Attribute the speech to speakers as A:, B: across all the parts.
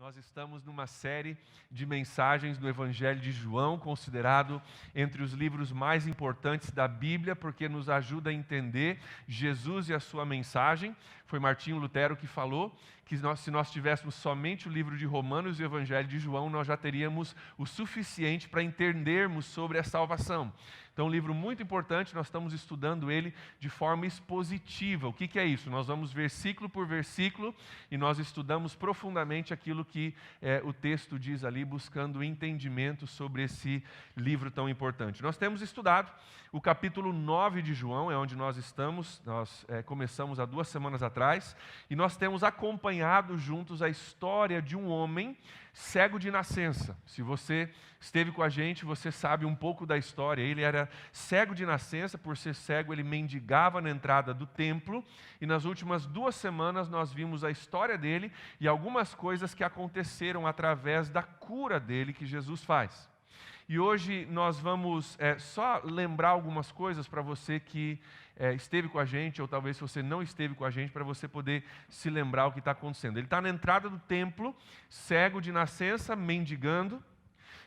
A: Nós estamos numa série de mensagens do Evangelho de João, considerado entre os livros mais importantes da Bíblia, porque nos ajuda a entender Jesus e a sua mensagem. Foi Martinho Lutero que falou que se nós tivéssemos somente o livro de Romanos e o Evangelho de João, nós já teríamos o suficiente para entendermos sobre a salvação. Então, um livro muito importante, nós estamos estudando ele de forma expositiva. O que é isso? Nós vamos versículo por versículo e nós estudamos profundamente aquilo que o texto diz ali, buscando entendimento sobre esse livro tão importante. Nós temos estudado o capítulo 9 de João, é onde nós estamos, nós começamos há 2 semanas atrás, e nós temos acompanhado juntos a história de um homem cego de nascença. Se você esteve com a gente, você sabe um pouco da história. Ele era cego de nascença, por ser cego ele mendigava na entrada do templo, e nas últimas 2 semanas nós vimos a história dele e algumas coisas que aconteceram através da cura dele que Jesus faz. E hoje nós vamos só lembrar algumas coisas para você que esteve com a gente, ou talvez se você não esteve com a gente, para você poder se lembrar o que está acontecendo. Ele está na entrada do templo, cego de nascença, mendigando.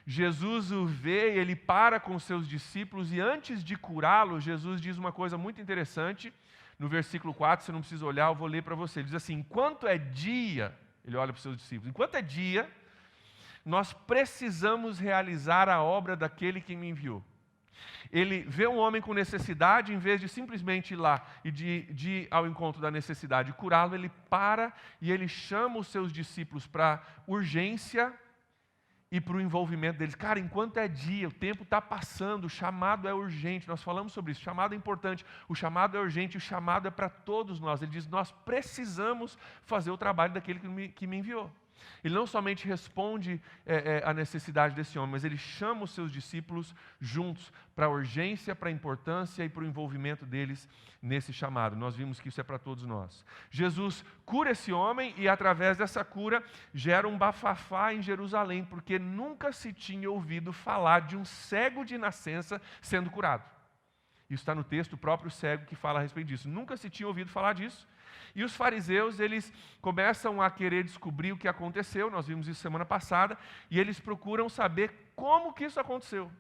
A: Jesus o vê e ele para com seus discípulos, e antes de curá-lo, Jesus diz uma coisa muito interessante. No versículo 4, você não precisa olhar, eu vou ler para você. Ele diz assim: enquanto é dia, ele olha para os seus discípulos, enquanto é dia, nós precisamos realizar a obra daquele que me enviou. Ele vê um homem com necessidade, em vez de simplesmente ir lá e de ir ao encontro da necessidade e curá-lo, ele para e ele chama os seus discípulos para urgência e para o envolvimento deles. Cara, enquanto é dia, o tempo está passando, o chamado é urgente, nós falamos sobre isso, o chamado é importante, o chamado é urgente, o chamado é para todos nós. Ele diz, nós precisamos fazer o trabalho daquele que me enviou. Ele não somente responde à necessidade desse homem, mas ele chama os seus discípulos juntos para a urgência, para a importância e para o envolvimento deles nesse chamado. Nós vimos que isso é para todos nós. Jesus cura esse homem e através dessa cura gera um bafafá em Jerusalém, porque nunca se tinha ouvido falar de um cego de nascença sendo curado. Isso está no texto, o próprio cego que fala a respeito disso. Nunca se tinha ouvido falar disso. E os fariseus, eles começam a querer descobrir o que aconteceu, nós vimos isso semana passada, e eles procuram saber como que isso aconteceu.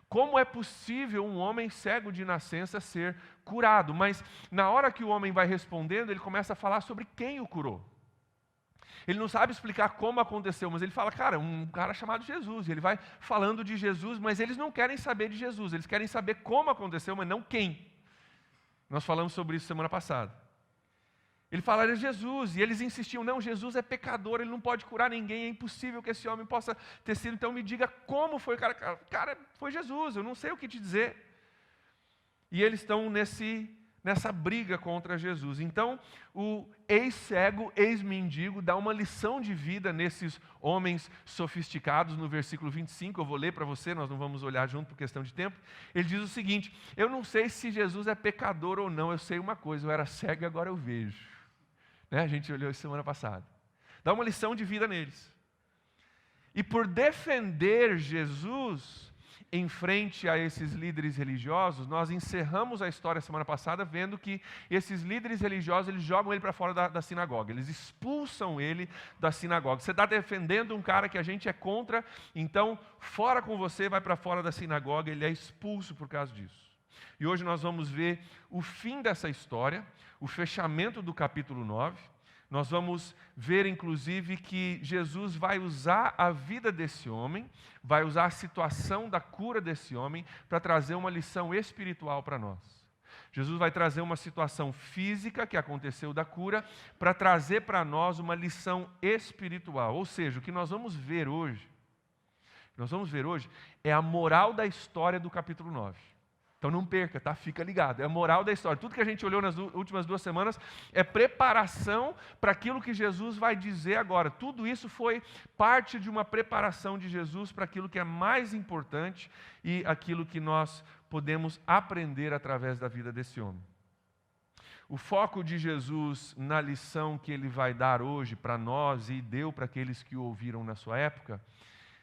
A: Como é possível um homem cego de nascença ser curado? Mas na hora que o homem vai respondendo, ele começa a falar sobre quem o curou. Ele não sabe explicar como aconteceu, mas ele fala, cara, um cara chamado Jesus. E ele vai falando de Jesus, mas eles não querem saber de Jesus, eles querem saber como aconteceu, mas não quem. Nós falamos sobre isso semana passada. Ele falaria Jesus, e eles insistiam, não, Jesus é pecador, ele não pode curar ninguém, é impossível que esse homem possa ter sido, então me diga como foi, cara, foi Jesus, eu não sei o que te dizer. E eles estão nessa briga contra Jesus. Então, o ex-cego, ex-mendigo, dá uma lição de vida nesses homens sofisticados, no versículo 25, eu vou ler para você, nós não vamos olhar junto por questão de tempo. Ele diz o seguinte, eu não sei se Jesus é pecador ou não, eu sei uma coisa, eu era cego e agora eu vejo. A gente olhou isso semana passada. Dá uma lição de vida neles. E por defender Jesus em frente a esses líderes religiosos, nós encerramos a história semana passada vendo que esses líderes religiosos, eles jogam ele para fora da sinagoga, eles expulsam ele da sinagoga. Você está defendendo um cara que a gente é contra, então fora com você, vai para fora da sinagoga, ele é expulso por causa disso. E hoje nós vamos ver o fim dessa história, o fechamento do capítulo 9. Nós vamos ver, inclusive, que Jesus vai usar a vida desse homem, vai usar a situação da cura desse homem para trazer uma lição espiritual para nós. Jesus vai trazer uma situação física que aconteceu da cura para trazer para nós uma lição espiritual. Ou seja, o que nós vamos ver hoje é a moral da história do capítulo 9. Então não perca, tá? Fica ligado. É a moral da história. Tudo que a gente olhou nas últimas 2 semanas é preparação para aquilo que Jesus vai dizer agora. Tudo isso foi parte de uma preparação de Jesus para aquilo que é mais importante e aquilo que nós podemos aprender através da vida desse homem. O foco de Jesus na lição que ele vai dar hoje para nós e deu para aqueles que o ouviram na sua época,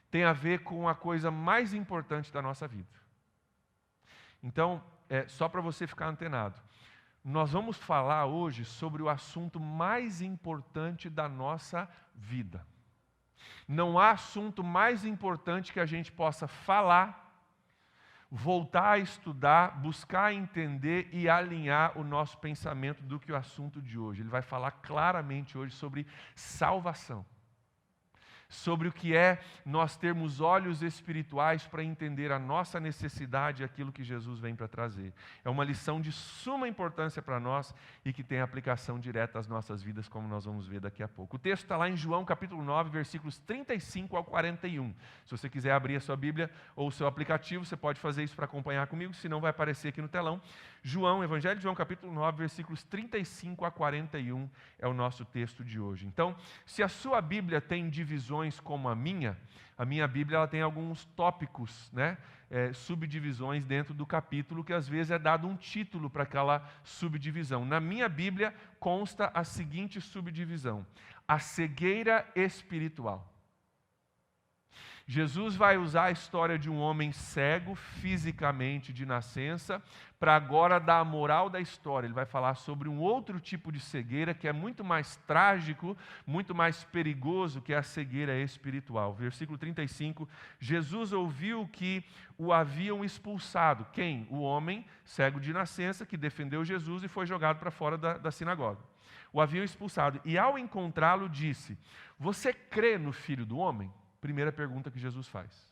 A: tem a ver com a coisa mais importante da nossa vida. Então, só para você ficar antenado, nós vamos falar hoje sobre o assunto mais importante da nossa vida. Não há assunto mais importante que a gente possa falar, voltar a estudar, buscar entender e alinhar o nosso pensamento do que o assunto de hoje. Ele vai falar claramente hoje sobre salvação. Sobre o que é nós termos olhos espirituais para entender a nossa necessidade e aquilo que Jesus vem para trazer. É uma lição de suma importância para nós e que tem aplicação direta às nossas vidas, como nós vamos ver daqui a pouco. O texto está lá em João capítulo 9, versículos 35 ao 41. Se você quiser abrir a sua Bíblia ou o seu aplicativo, você pode fazer isso para acompanhar comigo, senão vai aparecer aqui no telão. João, Evangelho de João capítulo 9, versículos 35 a 41 é o nosso texto de hoje. Então, se a sua Bíblia tem divisões como a minha Bíblia ela tem alguns tópicos, né? Subdivisões dentro do capítulo, que às vezes é dado um título para aquela subdivisão. Na minha Bíblia consta a seguinte subdivisão: a cegueira espiritual. Jesus vai usar a história de um homem cego fisicamente de nascença para agora dar a moral da história. Ele vai falar sobre um outro tipo de cegueira que é muito mais trágico, muito mais perigoso, que é a cegueira espiritual. Versículo 35, Jesus ouviu que o haviam expulsado. Quem? O homem cego de nascença que defendeu Jesus e foi jogado para fora da sinagoga. O haviam expulsado. E ao encontrá-lo disse: você crê no Filho do Homem? Primeira pergunta que Jesus faz.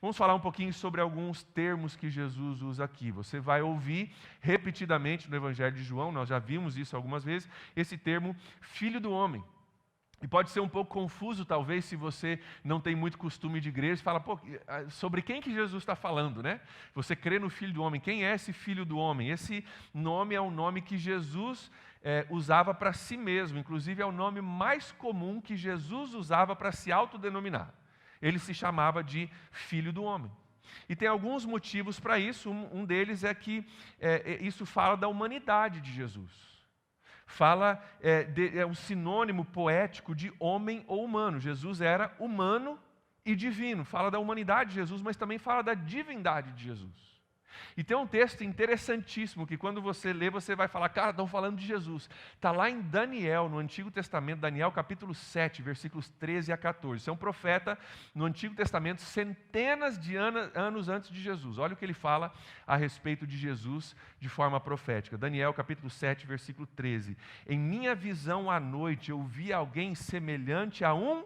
A: Vamos falar um pouquinho sobre alguns termos que Jesus usa aqui. Você vai ouvir repetidamente no Evangelho de João, nós já vimos isso algumas vezes, esse termo Filho do Homem. E pode ser um pouco confuso, talvez, se você não tem muito costume de igreja, e fala, pô, sobre quem que Jesus está falando, né? Você crê no Filho do Homem. Quem é esse Filho do Homem? Esse nome é um nome que Jesus usava para si mesmo. Inclusive, é o nome mais comum que Jesus usava para se autodenominar. Ele se chamava de Filho do Homem. E tem alguns motivos para isso. Um deles é que isso fala da humanidade de Jesus. É um sinônimo poético de homem ou humano. Jesus era humano e divino. Fala da humanidade de Jesus, mas também fala da divindade de Jesus. E tem um texto interessantíssimo que quando você lê, você vai falar, cara, estão falando de Jesus. Está lá em Daniel, no Antigo Testamento, Daniel capítulo 7, versículos 13 a 14. Isso é um profeta no Antigo Testamento, centenas de anos antes de Jesus. Olha o que ele fala a respeito de Jesus de forma profética. Daniel capítulo 7, versículo 13. Em minha visão à noite, eu vi alguém semelhante a um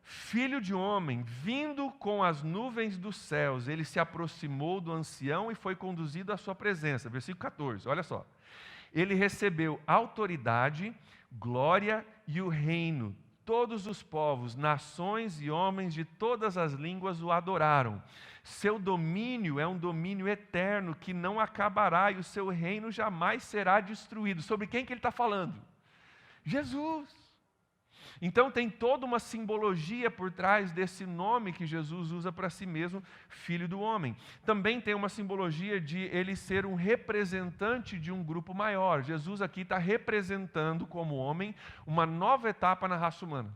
A: Filho de homem, vindo com as nuvens dos céus. Ele se aproximou do ancião e foi conduzido à sua presença. Versículo 14, olha só. Ele recebeu autoridade, glória e o reino. Todos os povos, nações e homens de todas as línguas o adoraram. Seu domínio é um domínio eterno que não acabará e o seu reino jamais será destruído. Sobre quem que ele está falando? Jesus. Então tem toda uma simbologia por trás desse nome que Jesus usa para si mesmo, Filho do Homem. Também tem uma simbologia de ele ser um representante de um grupo maior. Jesus aqui está representando como homem uma nova etapa na raça humana.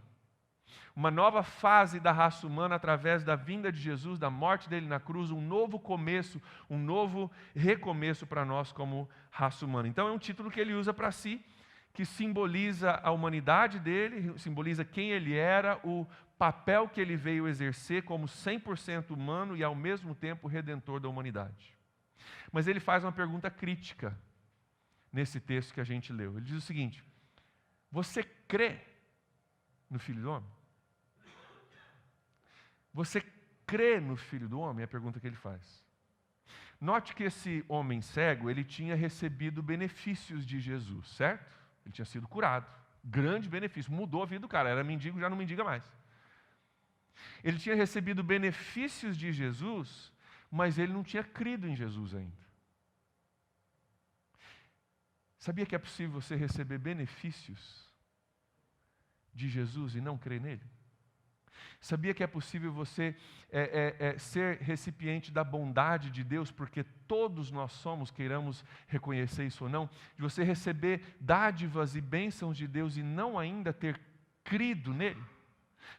A: Uma nova fase da raça humana através da vinda de Jesus, da morte dele na cruz, um novo começo, um novo recomeço para nós como raça humana. Então é um título que ele usa para si, que simboliza a humanidade dele, simboliza quem ele era, o papel que ele veio exercer como 100% humano e ao mesmo tempo redentor da humanidade. Mas ele faz uma pergunta crítica nesse texto que a gente leu. Ele diz o seguinte: você crê no Filho do Homem? Você crê no Filho do Homem? É a pergunta que ele faz. Note que esse homem cego, ele tinha recebido benefícios de Jesus, certo? Ele tinha sido curado, grande benefício, mudou a vida do cara, era mendigo, já não mendiga mais. Ele tinha recebido benefícios de Jesus, mas ele não tinha crido em Jesus ainda. Sabia que é possível você receber benefícios de Jesus e não crer nele? Sabia que é possível você ser recipiente da bondade de Deus, porque todos nós somos, queiramos reconhecer isso ou não, de você receber dádivas e bênçãos de Deus e não ainda ter crido nele?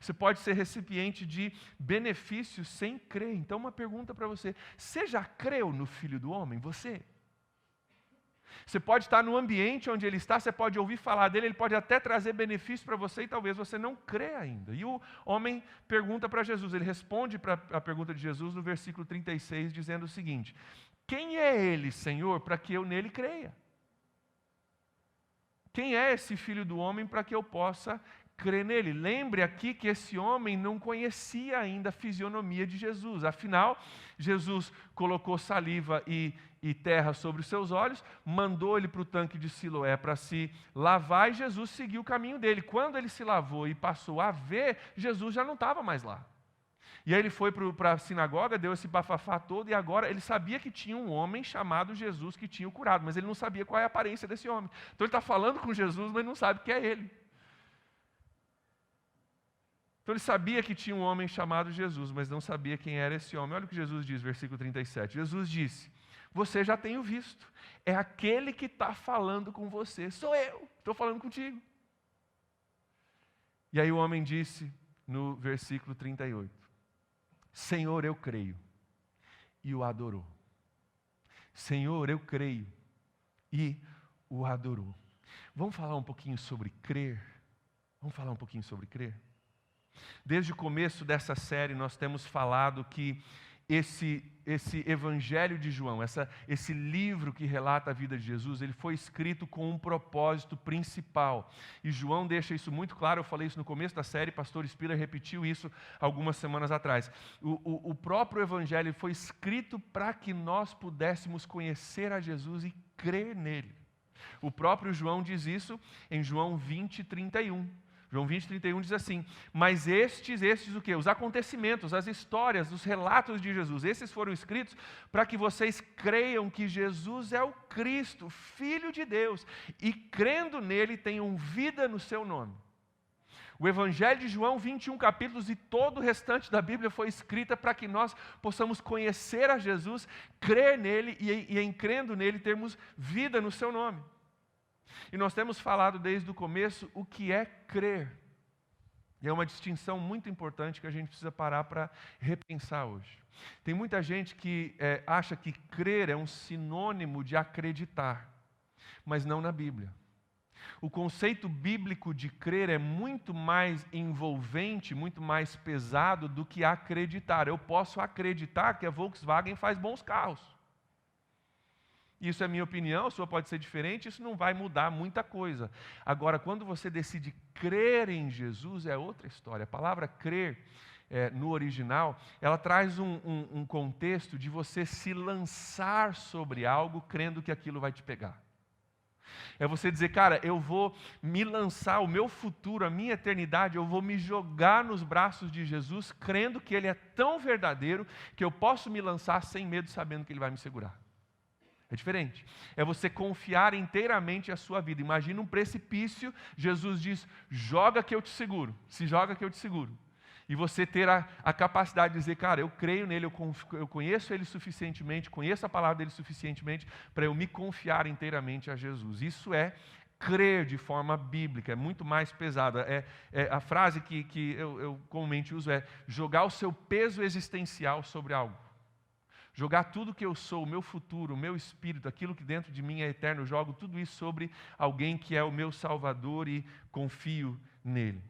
A: Você pode ser recipiente de benefícios sem crer. Então, uma pergunta para você: você já creu no Filho do Homem? Você? Você pode estar no ambiente onde ele está, você pode ouvir falar dele, ele pode até trazer benefício para você e talvez você não crê ainda. E o homem pergunta para Jesus, ele responde para a pergunta de Jesus no versículo 36, dizendo o seguinte: quem é ele, Senhor, para que eu nele creia? Quem é esse filho do homem para que eu possa crer nele? Lembre aqui que esse homem não conhecia ainda a fisionomia de Jesus. Afinal, Jesus colocou saliva e terra sobre os seus olhos, mandou ele para o tanque de Siloé para se lavar e Jesus seguiu o caminho dele. Quando ele se lavou e passou a ver, Jesus já não estava mais lá. E aí ele foi para a sinagoga, deu esse bafafá todo, e agora ele sabia que tinha um homem chamado Jesus que tinha o curado, mas ele não sabia qual é a aparência desse homem. Então ele está falando com Jesus, mas não sabe que é ele. Então ele sabia que tinha um homem chamado Jesus, mas não sabia quem era esse homem. Olha o que Jesus diz, versículo 37. Jesus disse: você já tem o visto, é aquele que está falando com você. Sou eu, estou falando contigo. E aí o homem disse no versículo 38, Senhor, eu creio, e o adorou. Senhor, eu creio, e o adorou. Vamos falar um pouquinho sobre crer? Vamos falar um pouquinho sobre crer? Desde o começo dessa série nós temos falado que esse Evangelho de João, esse livro que relata a vida de Jesus, ele foi escrito com um propósito principal. E João deixa isso muito claro, eu falei isso no começo da série, pastor Spiller repetiu isso algumas semanas atrás. O próprio Evangelho foi escrito para que nós pudéssemos conhecer a Jesus e crer nele. O próprio João diz isso em João 20, 31. João 20, 31 diz assim: mas estes o quê? Os acontecimentos, as histórias, os relatos de Jesus, esses foram escritos para que vocês creiam que Jesus é o Cristo, Filho de Deus, e crendo nele tenham vida no seu nome. O Evangelho de João, 21 capítulos e todo o restante da Bíblia foi escrita para que nós possamos conhecer a Jesus, crer nele e em crendo nele termos vida no seu nome. E nós temos falado desde o começo o que é crer. E é uma distinção muito importante que a gente precisa parar para repensar hoje. Tem muita gente que acha que crer é um sinônimo de acreditar, mas não na Bíblia. O conceito bíblico de crer é muito mais envolvente, muito mais pesado do que acreditar. Eu posso acreditar que a Volkswagen faz bons carros. Isso é minha opinião, a sua pode ser diferente, isso não vai mudar muita coisa. Agora, quando você decide crer em Jesus, é outra história. A palavra crer, no original, ela traz um contexto de você se lançar sobre algo, crendo que aquilo vai te pegar. É você dizer, cara, eu vou me lançar, o meu futuro, a minha eternidade, eu vou me jogar nos braços de Jesus, crendo que Ele é tão verdadeiro, que eu posso me lançar sem medo, sabendo que Ele vai me segurar. É diferente. É você confiar inteiramente a sua vida. Imagina um precipício, Jesus diz, joga que eu te seguro. Se joga que eu te seguro. E você ter a capacidade de dizer, cara, eu creio nele, eu conheço ele suficientemente, conheço a palavra dele suficientemente para eu me confiar inteiramente a Jesus. Isso é crer de forma bíblica, é muito mais pesada. A frase que eu comumente uso é jogar o seu peso existencial sobre algo. Jogar tudo que eu sou, o meu futuro, o meu espírito, aquilo que dentro de mim é eterno, eu jogo tudo isso sobre alguém que é o meu Salvador e confio nele.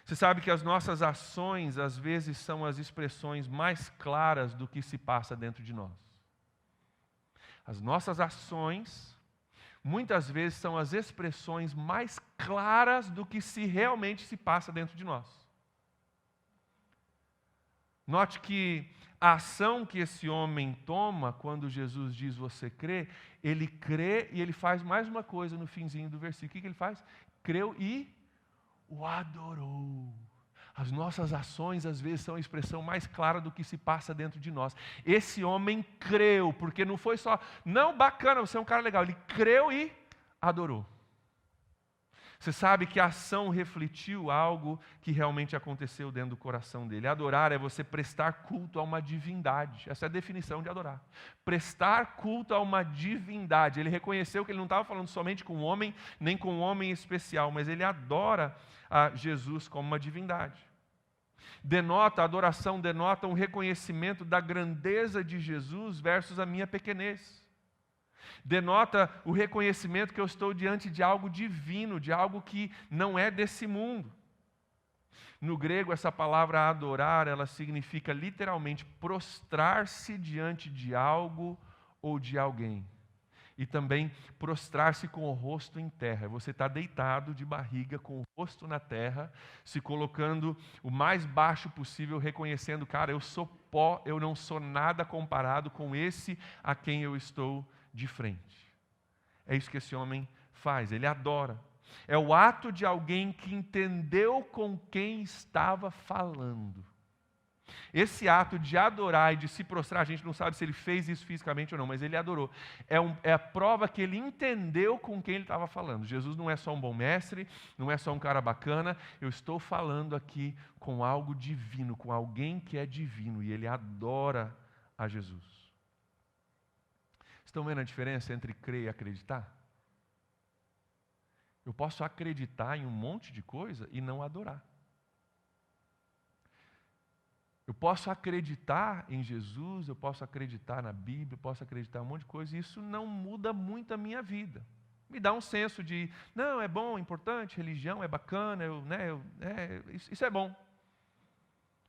A: Você sabe que as nossas ações, às vezes, são as expressões mais claras do que se passa dentro de nós. As nossas ações, muitas vezes, são as expressões mais claras do que realmente se passa dentro de nós. Note que a ação que esse homem toma, quando Jesus diz você crê, ele crê e ele faz mais uma coisa no finzinho do versículo. O que ele faz? Creu e o adorou. As nossas ações, às vezes, são a expressão mais clara do que se passa dentro de nós. Esse homem creu, porque não foi só, não, bacana, você é um cara legal. Ele creu e adorou. Você sabe que a ação refletiu algo que realmente aconteceu dentro do coração dele. Adorar é você prestar culto a uma divindade. Essa é a definição de adorar. Prestar culto a uma divindade. Ele reconheceu que ele não estava falando somente com um homem, nem com um homem especial, mas ele adora a Jesus como uma divindade. A adoração denota um reconhecimento da grandeza de Jesus versus a minha pequenez. Denota o reconhecimento que eu estou diante de algo divino, de algo que não é desse mundo. No grego, essa palavra adorar, ela significa literalmente prostrar-se diante de algo ou de alguém. E também prostrar-se com o rosto em terra. Você está deitado de barriga, com o rosto na terra, se colocando o mais baixo possível, reconhecendo, cara, eu sou pó, eu não sou nada comparado com esse a quem eu estou de frente. É isso que esse homem faz, ele adora. É o ato de alguém que entendeu com quem estava falando. Esse ato de adorar e de se prostrar, a gente não sabe se ele fez isso fisicamente ou não, mas ele adorou. É a prova que ele entendeu com quem ele estava falando. Jesus não é só um bom mestre, não é só um cara bacana, eu estou falando aqui com algo divino, com alguém que é divino, e ele adora a Jesus. Estão vendo a diferença entre crer e acreditar? Eu posso acreditar em um monte de coisa e não adorar. Eu posso acreditar em Jesus, eu posso acreditar na Bíblia, eu posso acreditar em um monte de coisa, e isso não muda muito a minha vida. Me dá um senso de, não, é bom, é importante, religião é bacana, isso é bom.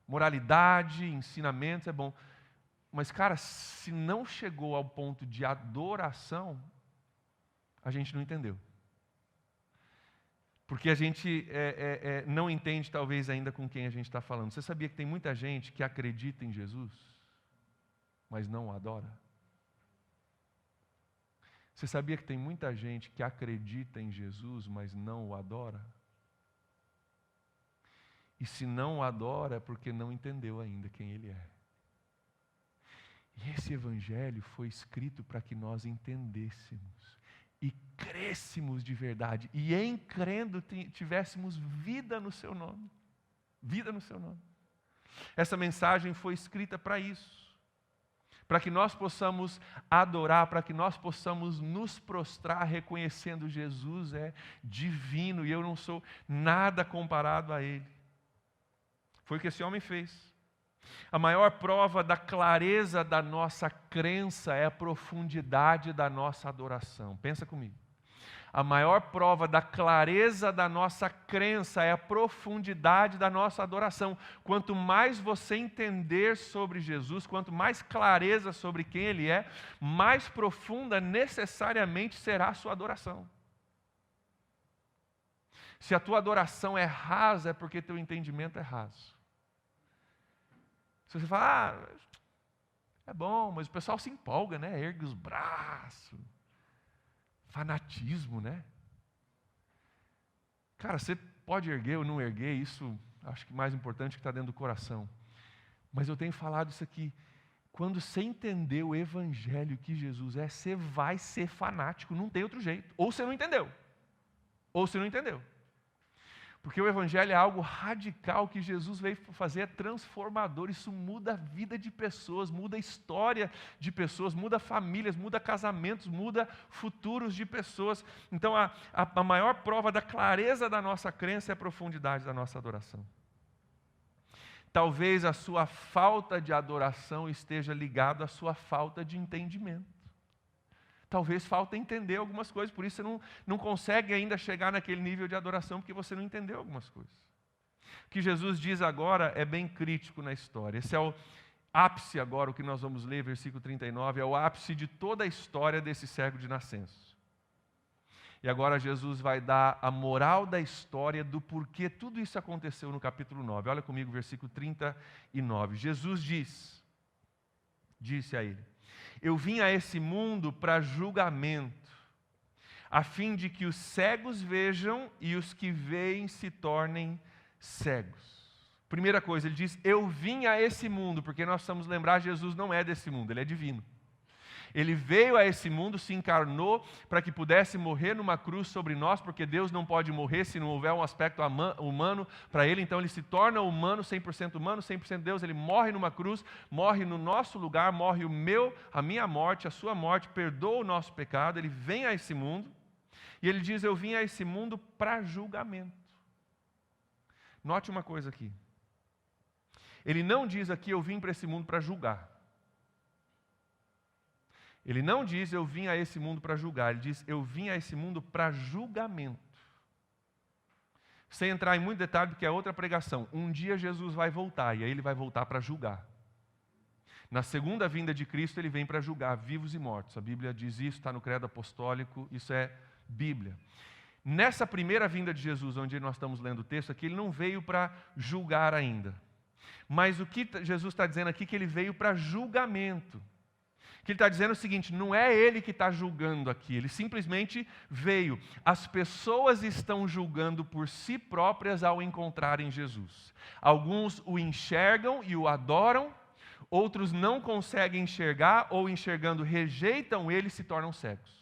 A: Moralidade, ensinamentos é bom. Mas, cara, se não chegou ao ponto de adoração, a gente não entendeu. Porque a gente não entende, talvez, ainda com quem a gente está falando. Você sabia que tem muita gente que acredita em Jesus, mas não o adora? Você sabia que tem muita gente que acredita em Jesus, mas não o adora? E se não o adora, é porque não entendeu ainda quem Ele é. E esse Evangelho foi escrito para que nós entendêssemos e crescêssemos de verdade, e em crendo tivéssemos vida no seu nome. Vida no seu nome. Essa mensagem foi escrita para isso, para que nós possamos adorar, para que nós possamos nos prostrar reconhecendo Jesus é divino e eu não sou nada comparado a Ele. Foi o que esse homem fez. A maior prova da clareza da nossa crença é a profundidade da nossa adoração. Pensa comigo. A maior prova da clareza da nossa crença é a profundidade da nossa adoração. Quanto mais você entender sobre Jesus, quanto mais clareza sobre quem Ele é, mais profunda necessariamente será a sua adoração. Se a tua adoração é rasa, é porque teu entendimento é raso. Se você fala, é bom, mas o pessoal se empolga, né? Ergue os braços. Fanatismo, né? Cara, você pode erguer ou não erguer, isso acho que mais importante que está dentro do coração. Mas eu tenho falado isso aqui. Quando você entender o Evangelho que Jesus é, você vai ser fanático, não tem outro jeito. Ou você não entendeu. Ou você não entendeu. Porque o Evangelho é algo radical que Jesus veio fazer, é transformador. Isso muda a vida de pessoas, muda a história de pessoas, muda famílias, muda casamentos, muda futuros de pessoas. Então, a maior prova da clareza da nossa crença é a profundidade da nossa adoração. Talvez a sua falta de adoração esteja ligada à sua falta de entendimento. Talvez falta entender algumas coisas, por isso você não consegue ainda chegar naquele nível de adoração, porque você não entendeu algumas coisas. O que Jesus diz agora é bem crítico na história. Esse é o ápice agora, o que nós vamos ler, versículo 39, é o ápice de toda a história desse cego de nascença. E agora Jesus vai dar a moral da história do porquê tudo isso aconteceu no capítulo 9. Olha comigo, versículo 39. Jesus disse a ele: eu vim a esse mundo para julgamento, a fim de que os cegos vejam e os que veem se tornem cegos. Primeira coisa, ele diz, eu vim a esse mundo, porque nós precisamos lembrar, Jesus não é desse mundo, ele é divino. Ele veio a esse mundo, se encarnou para que pudesse morrer numa cruz sobre nós, porque Deus não pode morrer se não houver um aspecto humano para Ele, então Ele se torna humano, 100% Deus, Ele morre numa cruz, morre no nosso lugar, morre a minha morte, a sua morte, perdoa o nosso pecado, Ele vem a esse mundo, e Ele diz, eu vim a esse mundo para julgamento. Note uma coisa aqui, Ele não diz aqui, eu vim para esse mundo para julgar. Ele não diz, eu vim a esse mundo para julgar. Ele diz, eu vim a esse mundo para julgamento. Sem entrar em muito detalhe, porque é outra pregação. Um dia Jesus vai voltar, e aí ele vai voltar para julgar. Na segunda vinda de Cristo, ele vem para julgar vivos e mortos. A Bíblia diz isso, está no credo apostólico, isso é Bíblia. Nessa primeira vinda de Jesus, onde nós estamos lendo o texto aqui, ele não veio para julgar ainda. Mas o que Jesus está dizendo aqui é que ele veio para julgamento. Que ele está dizendo o seguinte, não é ele que está julgando aqui, ele simplesmente veio. As pessoas estão julgando por si próprias ao encontrarem Jesus. Alguns o enxergam e o adoram, outros não conseguem enxergar ou enxergando rejeitam ele e se tornam cegos.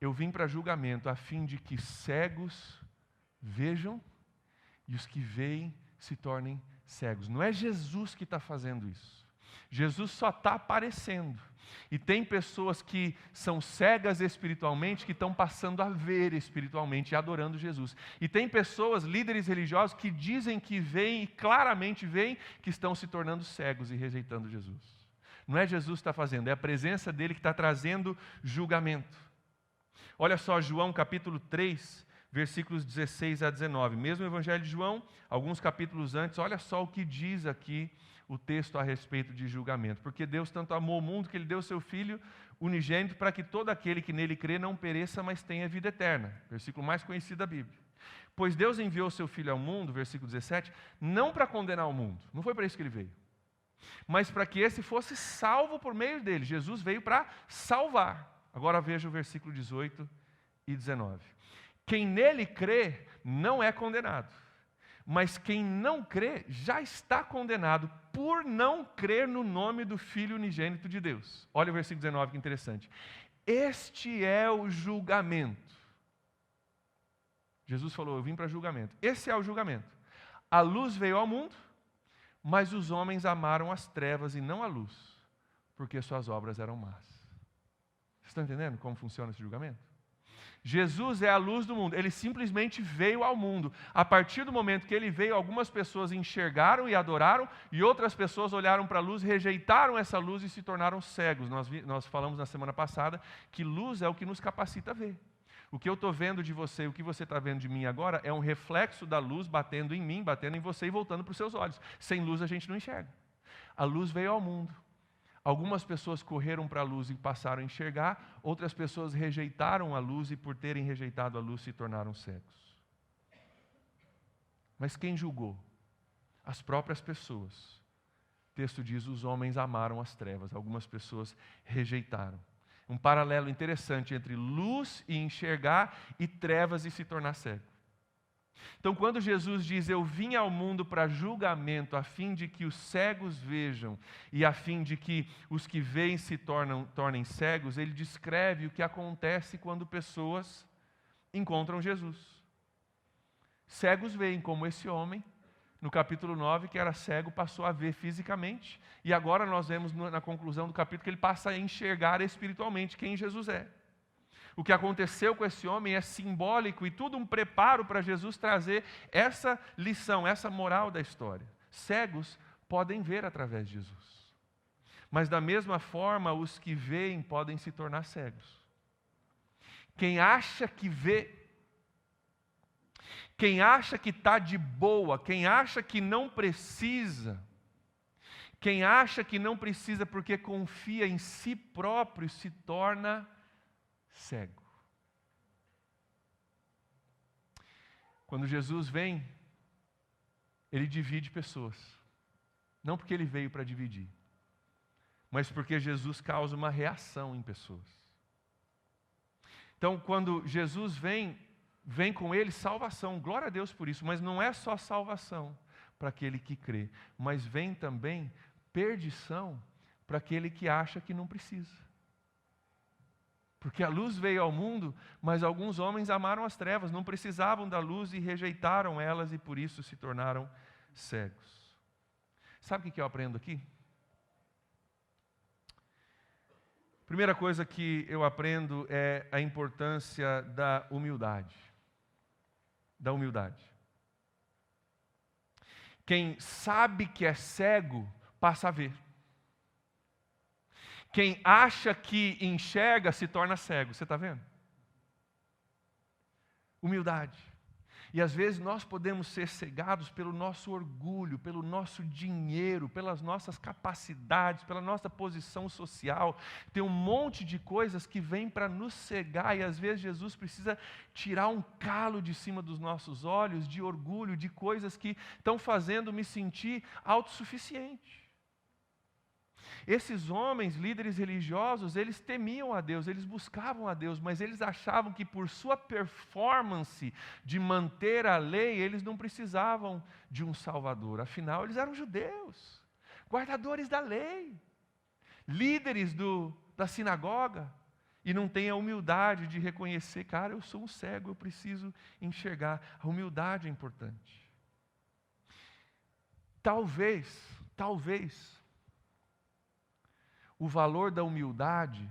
A: Eu vim para julgamento a fim de que cegos vejam e os que veem se tornem cegos. Não é Jesus que está fazendo isso. Jesus só está aparecendo. E tem pessoas que são cegas espiritualmente, que estão passando a ver espiritualmente e adorando Jesus. E tem pessoas, líderes religiosos, que dizem que veem e claramente veem que estão se tornando cegos e rejeitando Jesus. Não é Jesus que está fazendo, é a presença dele que está trazendo julgamento. Olha só, João capítulo 3, versículos 16 a 19. Mesmo Evangelho de João, alguns capítulos antes, olha só o que diz aqui o texto a respeito de julgamento. Porque Deus tanto amou o mundo que ele deu o seu Filho unigênito para que todo aquele que nele crê não pereça, mas tenha vida eterna. Versículo mais conhecido da Bíblia. Pois Deus enviou o seu Filho ao mundo, versículo 17, não para condenar o mundo, não foi para isso que ele veio, mas para que esse fosse salvo por meio dele. Jesus veio para salvar. Agora veja o versículo 18 e 19. Quem nele crê não é condenado, mas quem não crê já está condenado por não crer no nome do Filho unigênito de Deus. Olha o versículo 19, que interessante. Este é o julgamento. Jesus falou, eu vim para julgamento. Esse é o julgamento. A luz veio ao mundo, mas os homens amaram as trevas e não a luz, porque suas obras eram más. Vocês estão entendendo como funciona esse julgamento? Jesus é a luz do mundo, ele simplesmente veio ao mundo. A partir do momento que ele veio, algumas pessoas enxergaram e adoraram, e outras pessoas olharam para a luz, rejeitaram essa luz e se tornaram cegos. Nós falamos na semana passada que luz é o que nos capacita a ver. O que eu estou vendo de você, o que você está vendo de mim agora, é um reflexo da luz batendo em mim, batendo em você e voltando para os seus olhos. Sem luz a gente não enxerga. A luz veio ao mundo. Algumas pessoas correram para a luz e passaram a enxergar, outras pessoas rejeitaram a luz e por terem rejeitado a luz se tornaram cegos. Mas quem julgou? As próprias pessoas. O texto diz, os homens amaram as trevas, algumas pessoas rejeitaram. Um paralelo interessante entre luz e enxergar e trevas e se tornar cego. Então, quando Jesus diz, eu vim ao mundo para julgamento, a fim de que os cegos vejam e a fim de que os que veem se tornem cegos, ele descreve o que acontece quando pessoas encontram Jesus. Cegos veem, como esse homem, no capítulo 9, que era cego, passou a ver fisicamente, e agora nós vemos na conclusão do capítulo que ele passa a enxergar espiritualmente quem Jesus é. O que aconteceu com esse homem é simbólico e tudo um preparo para Jesus trazer essa lição, essa moral da história. Cegos podem ver através de Jesus. Mas da mesma forma, os que veem podem se tornar cegos. Quem acha que vê, quem acha que está de boa, quem acha que não precisa, quem acha que não precisa porque confia em si próprio, se torna cego. Quando Jesus vem, ele divide pessoas. Não porque ele veio para dividir, mas porque Jesus causa uma reação em pessoas. Então, quando Jesus vem com ele salvação, glória a Deus por isso, mas não é só salvação para aquele que crê, mas vem também perdição para aquele que acha que não precisa. Porque a luz veio ao mundo, mas alguns homens amaram as trevas, não precisavam da luz e rejeitaram elas e por isso se tornaram cegos. Sabe o que eu aprendo aqui? Primeira coisa que eu aprendo é a importância da humildade. Da humildade. Quem sabe que é cego, passa a ver. Quem acha que enxerga se torna cego. Você está vendo? Humildade. E às vezes nós podemos ser cegados pelo nosso orgulho, pelo nosso dinheiro, pelas nossas capacidades, pela nossa posição social. Tem um monte de coisas que vêm para nos cegar e às vezes Jesus precisa tirar um calo de cima dos nossos olhos, de orgulho, de coisas que estão fazendo me sentir autossuficiente. Esses homens, líderes religiosos, eles temiam a Deus, eles buscavam a Deus, mas eles achavam que por sua performance de manter a lei, eles não precisavam de um Salvador. Afinal, eles eram judeus, guardadores da lei, líderes da sinagoga, e não têm a humildade de reconhecer, cara, eu sou um cego, eu preciso enxergar. A humildade é importante. Talvez, o valor da humildade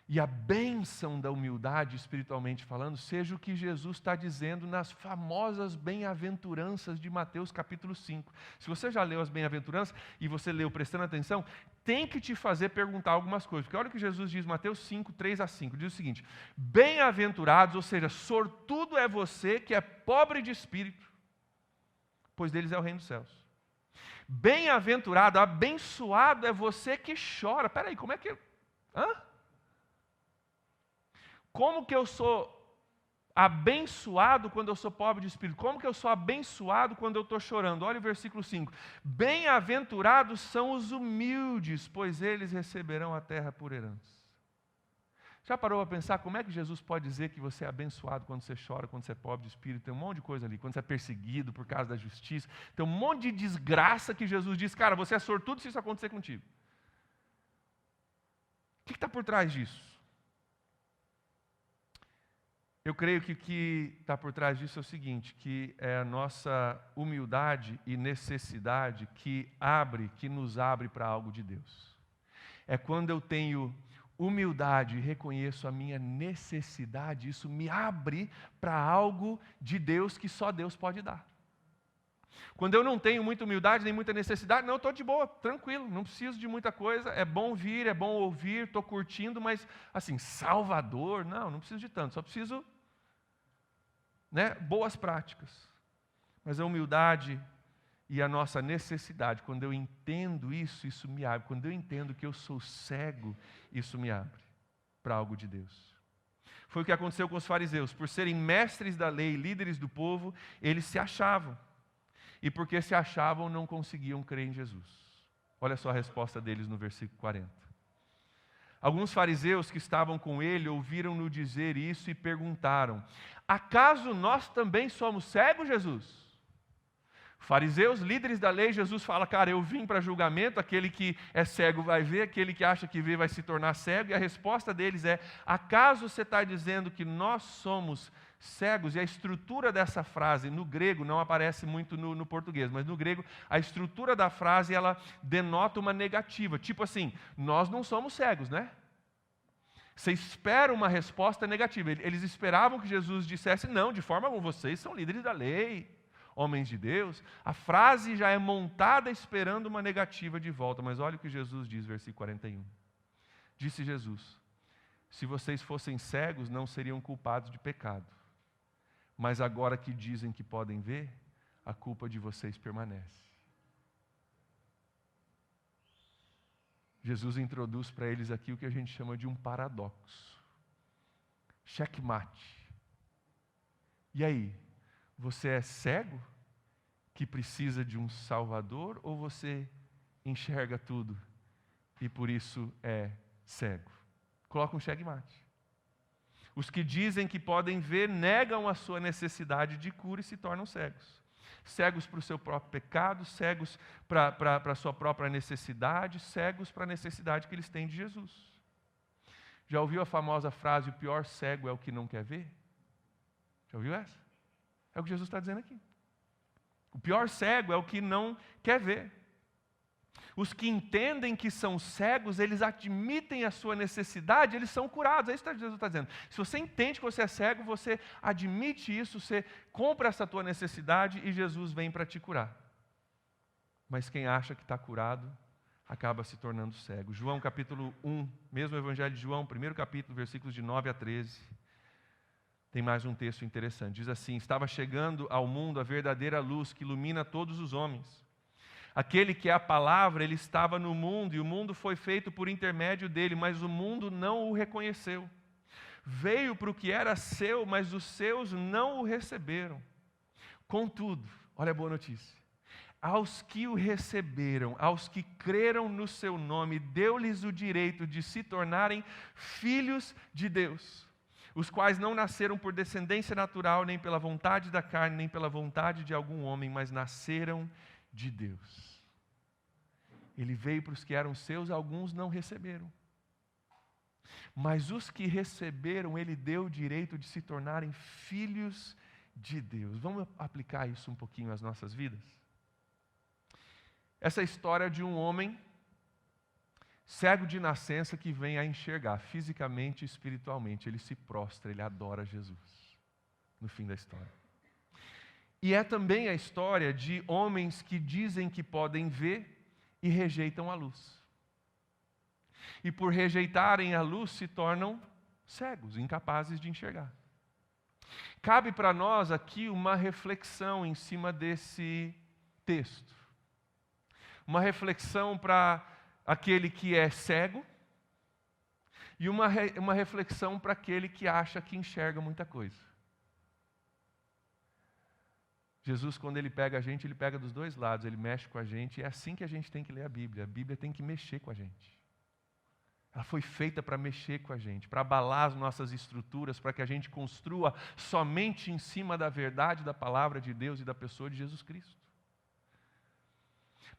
A: e a bênção da humildade, espiritualmente falando, seja o que Jesus está dizendo nas famosas bem-aventuranças de Mateus capítulo 5. Se você já leu as bem-aventuranças e você leu prestando atenção, tem que te fazer perguntar algumas coisas. Porque olha o que Jesus diz, Mateus 5, 3 a 5, diz o seguinte: bem-aventurados, ou seja, sortudo é você que é pobre de espírito, pois deles é o reino dos céus. Bem-aventurado, abençoado é você que chora. Espera aí, como é que... Como que eu sou abençoado quando eu sou pobre de espírito? Como que eu sou abençoado quando eu estou chorando? Olha o versículo 5. Bem-aventurados são os humildes, pois eles receberão a terra por herança. Já parou para pensar como é que Jesus pode dizer que você é abençoado quando você chora, quando você é pobre de espírito? Tem um monte de coisa ali, quando você é perseguido por causa da justiça, tem um monte de desgraça que Jesus diz, cara, você é sortudo se isso acontecer contigo. O que está por trás disso? Eu creio que o que está por trás disso é o seguinte, que é a nossa humildade e necessidade que nos abre para algo de Deus. É quando eu tenho humildade e reconheço a minha necessidade, isso me abre para algo de Deus que só Deus pode dar. Quando eu não tenho muita humildade, nem muita necessidade, não, estou de boa, tranquilo, não preciso de muita coisa, é bom vir, é bom ouvir, estou curtindo, mas assim, Salvador, não preciso de tanto, só preciso, boas práticas. Mas a humildade e a nossa necessidade, quando eu entendo isso, isso me abre. Quando eu entendo que eu sou cego, isso me abre para algo de Deus. Foi o que aconteceu com os fariseus. Por serem mestres da lei, líderes do povo, eles se achavam. E porque se achavam, não conseguiam crer em Jesus. Olha só a resposta deles no versículo 40. Alguns fariseus que estavam com ele ouviram-no dizer isso e perguntaram: acaso nós também somos cegos, Jesus? Fariseus, líderes da lei, Jesus fala, cara, eu vim para julgamento, aquele que é cego vai ver, aquele que acha que vê vai se tornar cego, e a resposta deles é, acaso você está dizendo que nós somos cegos? E a estrutura dessa frase, no grego, não aparece muito no português, mas no grego, a estrutura da frase, ela denota uma negativa, tipo assim, nós não somos cegos, né? Você espera uma resposta negativa, eles esperavam que Jesus dissesse, não, de forma alguma, vocês são líderes da lei, homens de Deus. A frase já é montada esperando uma negativa de volta, mas olha o que Jesus diz, versículo 41. Disse Jesus, se vocês fossem cegos, não seriam culpados de pecado, mas agora que dizem que podem ver, a culpa de vocês permanece. Jesus introduz para eles aqui o que a gente chama de um paradoxo. Checkmate. E aí? Você é cego, que precisa de um Salvador, ou você enxerga tudo e por isso é cego? Coloca um checkmate. Os que dizem que podem ver negam a sua necessidade de cura e se tornam cegos. Cegos para o seu próprio pecado, cegos para a sua própria necessidade, cegos para a necessidade que eles têm de Jesus. Já ouviu a famosa frase, o pior cego é o que não quer ver? Já ouviu essa? É o que Jesus está dizendo aqui. O pior cego é o que não quer ver. Os que entendem que são cegos, eles admitem a sua necessidade, eles são curados. É isso que Jesus está dizendo. Se você entende que você é cego, você admite isso, você compra essa tua necessidade e Jesus vem para te curar. Mas quem acha que está curado, acaba se tornando cego. João capítulo 1, mesmo Evangelho de João, primeiro capítulo, versículos de 9 a 13. Tem mais um texto interessante. Diz assim: estava chegando ao mundo a verdadeira luz que ilumina todos os homens. Aquele que é a palavra, ele estava no mundo, e o mundo foi feito por intermédio dele, mas o mundo não o reconheceu. Veio para o que era seu, mas os seus não o receberam. Contudo, olha a boa notícia. Aos que o receberam, aos que creram no seu nome, deu-lhes o direito de se tornarem filhos de Deus, os quais não nasceram por descendência natural, nem pela vontade da carne, nem pela vontade de algum homem, mas nasceram de Deus. Ele veio para os que eram seus, alguns não receberam. Mas os que receberam, ele deu o direito de se tornarem filhos de Deus. Vamos aplicar isso um pouquinho às nossas vidas? Essa história de um homem cego de nascença que vem a enxergar fisicamente e espiritualmente. Ele se prostra, ele adora Jesus no fim da história. E é também a história de homens que dizem que podem ver e rejeitam a luz. E por rejeitarem a luz se tornam cegos, incapazes de enxergar. Cabe para nós aqui uma reflexão em cima desse texto. Uma reflexão para aquele que é cego e uma reflexão para aquele que acha que enxerga muita coisa. Jesus, quando ele pega a gente, ele pega dos dois lados, ele mexe com a gente, e é assim que a gente tem que ler a Bíblia tem que mexer com a gente. Ela foi feita para mexer com a gente, para abalar as nossas estruturas, para que a gente construa somente em cima da verdade da palavra de Deus e da pessoa de Jesus Cristo.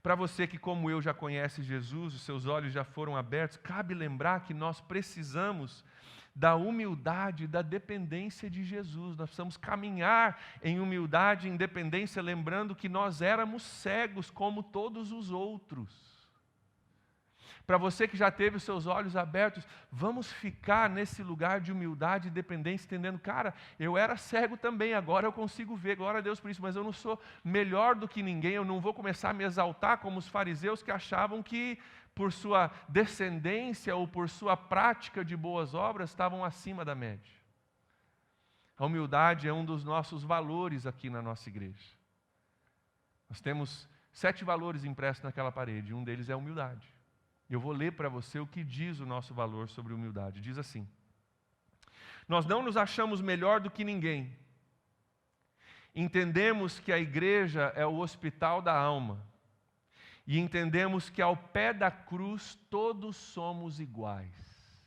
A: Para você que, como eu, já conhece Jesus, os seus olhos já foram abertos, cabe lembrar que nós precisamos da humildade e da dependência de Jesus. Nós precisamos caminhar em humildade e independência, lembrando que nós éramos cegos como todos os outros. Para você que já teve os seus olhos abertos, vamos ficar nesse lugar de humildade e dependência, entendendo, cara, eu era cego também, agora eu consigo ver, glória a Deus por isso, mas eu não sou melhor do que ninguém, eu não vou começar a me exaltar como os fariseus que achavam que por sua descendência ou por sua prática de boas obras estavam acima da média. A humildade é um dos nossos valores aqui na nossa igreja. Nós temos 7 valores impressos naquela parede, um deles é a humildade. Eu vou ler para você o que diz o nosso valor sobre humildade. Diz assim: nós não nos achamos melhor do que ninguém. Entendemos que a igreja é o hospital da alma. E entendemos que ao pé da cruz todos somos iguais.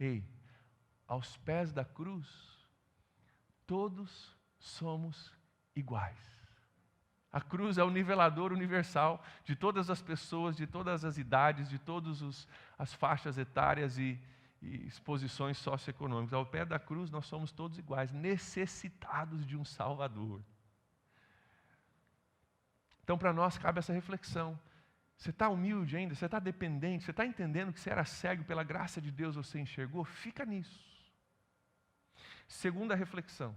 A: Ei, aos pés da cruz todos somos iguais. A cruz é o nivelador universal de todas as pessoas, de todas as idades, de todas as faixas etárias e exposições socioeconômicas. Ao pé da cruz nós somos todos iguais, necessitados de um Salvador. Então para nós cabe essa reflexão. Você está humilde ainda? Você está dependente? Você está entendendo que você era cego, pela graça de Deus você enxergou? Fica nisso. Segunda reflexão.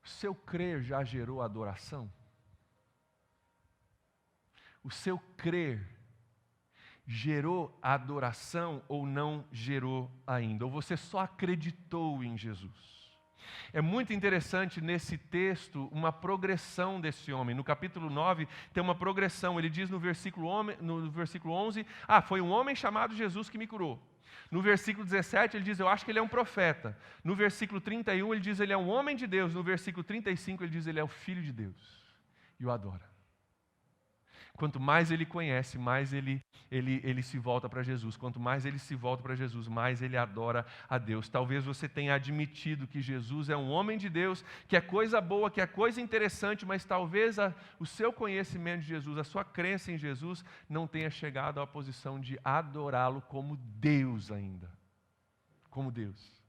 A: O seu crer já gerou adoração? O seu crer gerou adoração ou não gerou ainda? Ou você só acreditou em Jesus? É muito interessante nesse texto uma progressão desse homem. No capítulo 9 tem uma progressão. Ele diz no versículo 11, foi um homem chamado Jesus que me curou. No versículo 17 ele diz, eu acho que ele é um profeta. No versículo 31 ele diz, ele é um homem de Deus. No versículo 35 ele diz, ele é o Filho de Deus. E o adora. Quanto mais ele conhece, mais ele se volta para Jesus. Quanto mais ele se volta para Jesus, mais ele adora a Deus. Talvez você tenha admitido que Jesus é um homem de Deus, que é coisa boa, que é coisa interessante, mas talvez o seu conhecimento de Jesus, a sua crença em Jesus, não tenha chegado à posição de adorá-lo como Deus ainda. Como Deus.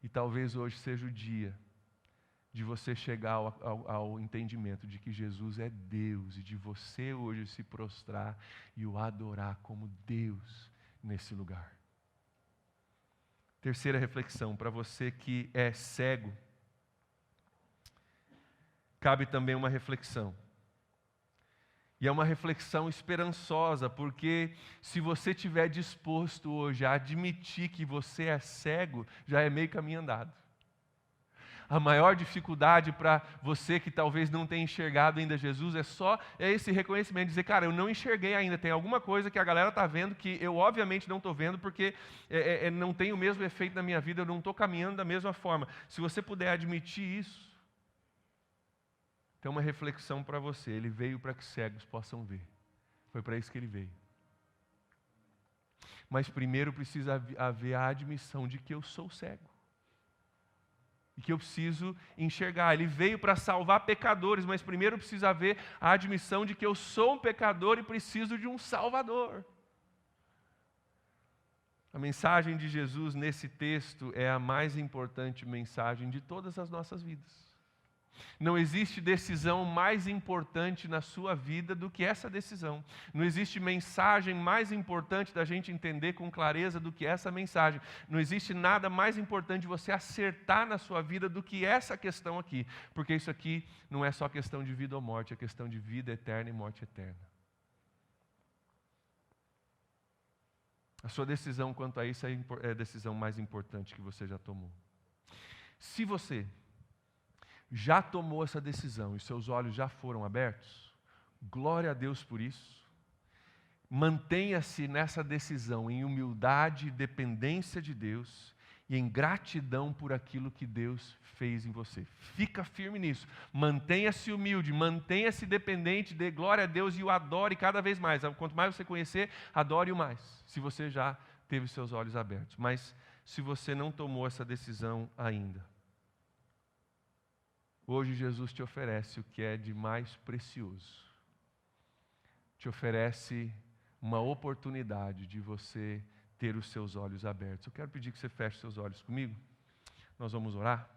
A: E talvez hoje seja o dia de você chegar ao entendimento de que Jesus é Deus e de você hoje se prostrar e o adorar como Deus nesse lugar. Terceira reflexão, para você que é cego, cabe também uma reflexão. E é uma reflexão esperançosa, porque se você estiver disposto hoje a admitir que você é cego, já é meio caminho andado. A maior dificuldade para você que talvez não tenha enxergado ainda Jesus é esse reconhecimento, dizer, cara, eu não enxerguei ainda, tem alguma coisa que a galera está vendo que eu obviamente não estou vendo, porque não tem o mesmo efeito na minha vida, eu não estou caminhando da mesma forma. Se você puder admitir isso, tem uma reflexão para você, ele veio para que cegos possam ver, foi para isso que ele veio. Mas primeiro precisa haver a admissão de que eu sou cego. E que eu preciso enxergar. Ele veio para salvar pecadores, mas primeiro precisa haver a admissão de que eu sou um pecador e preciso de um Salvador. A mensagem de Jesus nesse texto é a mais importante mensagem de todas as nossas vidas. Não existe decisão mais importante na sua vida do que essa decisão. Não existe mensagem mais importante da gente entender com clareza do que essa mensagem. Não existe nada mais importante de você acertar na sua vida do que essa questão aqui. Porque isso aqui não é só questão de vida ou morte, é questão de vida eterna e morte eterna. A sua decisão quanto a isso é a decisão mais importante que você já tomou. Se você já tomou essa decisão e seus olhos já foram abertos, glória a Deus por isso. Mantenha-se nessa decisão em humildade e dependência de Deus e em gratidão por aquilo que Deus fez em você. Fica firme nisso. Mantenha-se humilde, mantenha-se dependente, dê glória a Deus e o adore cada vez mais. Quanto mais você conhecer, adore-o mais, se você já teve seus olhos abertos. Mas se você não tomou essa decisão ainda, hoje Jesus te oferece o que é de mais precioso. Te oferece uma oportunidade de você ter os seus olhos abertos. Eu quero pedir que você feche seus olhos comigo. Nós vamos orar.